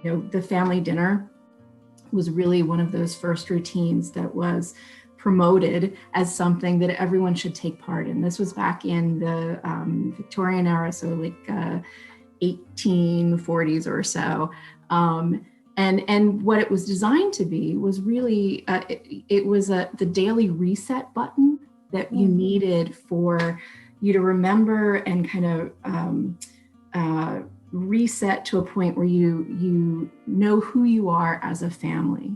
The family dinner was really one of those first routines that was promoted as something that everyone should take part in. This was back in the Victorian era, so like 1840s or so. And what it was designed to be was really, it was the daily reset button that you needed for you to remember and kind of reset to a point where you know who you are as a family,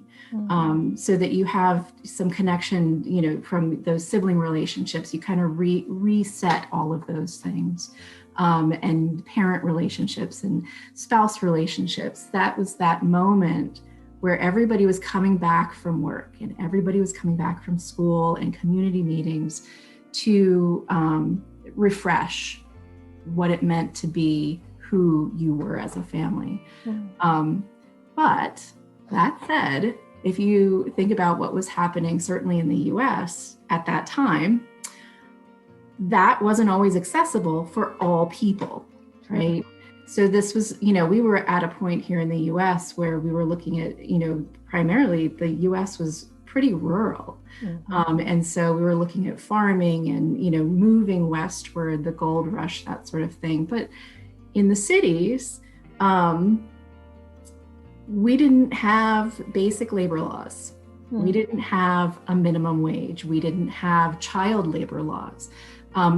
so that you have some connection, from those sibling relationships. You kind of reset all of those things, and parent relationships and spouse relationships. That was that moment where everybody was coming back from work and everybody was coming back from school and community meetings to refresh what it meant to be who you were as a family. But that said, if you think about what was happening, certainly in the US at that time, that wasn't always accessible for all people, right? So this was, we were at a point here in the US where we were looking at, primarily the US was pretty rural. And so we were looking at farming and, moving westward, the gold rush, that sort of thing. But in the cities, we didn't have basic labor laws. We didn't have a minimum wage. We didn't have child labor laws.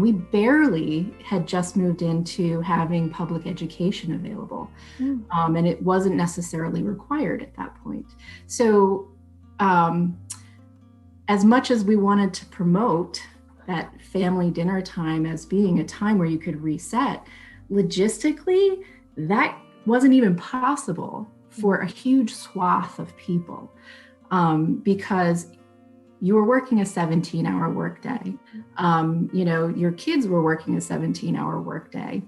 We barely had just moved into having public education available. And it wasn't necessarily required at that point. So as much as we wanted to promote that family dinner time as being a time where you could reset, logistically, that wasn't even possible for a huge swath of people, because you were working a 17-hour workday. Your kids were working a 17-hour workday.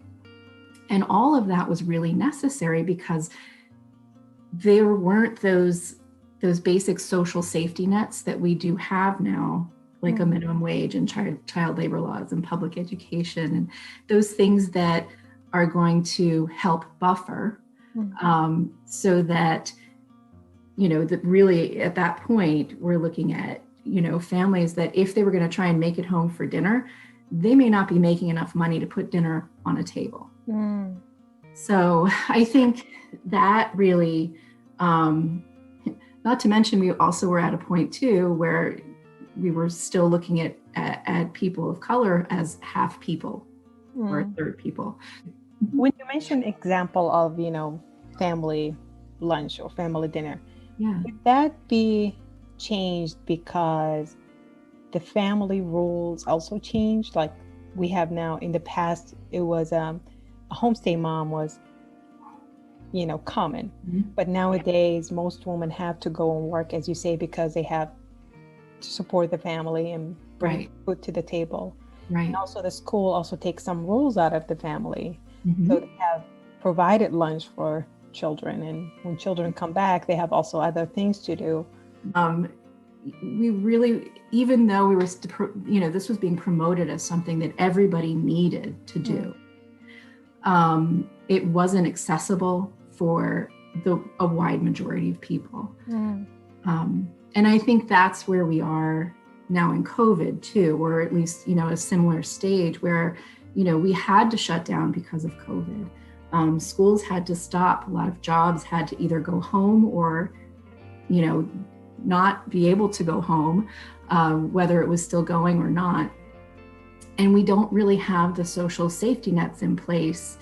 And all of that was really necessary because there weren't those basic social safety nets that we do have now, like a minimum wage and child labor laws and public education, and those things that are going to help buffer, so that, that really at that point, we're looking at, families that if they were going to try and make it home for dinner, they may not be making enough money to put dinner on a table. So I think that really, not to mention, we also were at a point too, where we were still looking at people of color as half people or third people. When you mentioned example of, family lunch or family dinner, would that be changed because the family rules also changed? Like we have now, in the past, it was a homestay mom was, common. But nowadays, most women have to go and work, as you say, because they have to support the family and bring food to the table. And also the school also takes some rules out of the family. So they have provided lunch for children, and when children come back, they have also other things to do. We really, even though we were, this was being promoted as something that everybody needed to do, it wasn't accessible for a wide majority of people. And I think that's where we are now in COVID too, or at least, a similar stage where, we had to shut down because of COVID. Schools had to stop. A lot of jobs had to either go home or, not be able to go home, whether it was still going or not. And we don't really have the social safety nets in place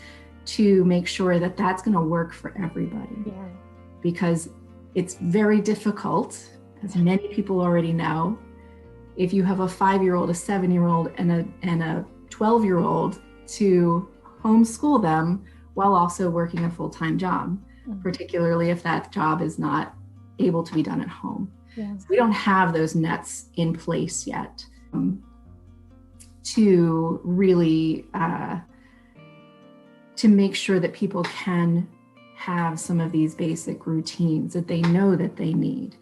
to make sure that that's going to work for everybody. Because it's very difficult, as many people already know, if you have a 5-year-old, a 7-year-old, and a 12-year-old, to homeschool them while also working a full-time job, particularly if that job is not able to be done at home. So we don't have those nets in place yet to really to make sure that people can have some of these basic routines that they know that they need.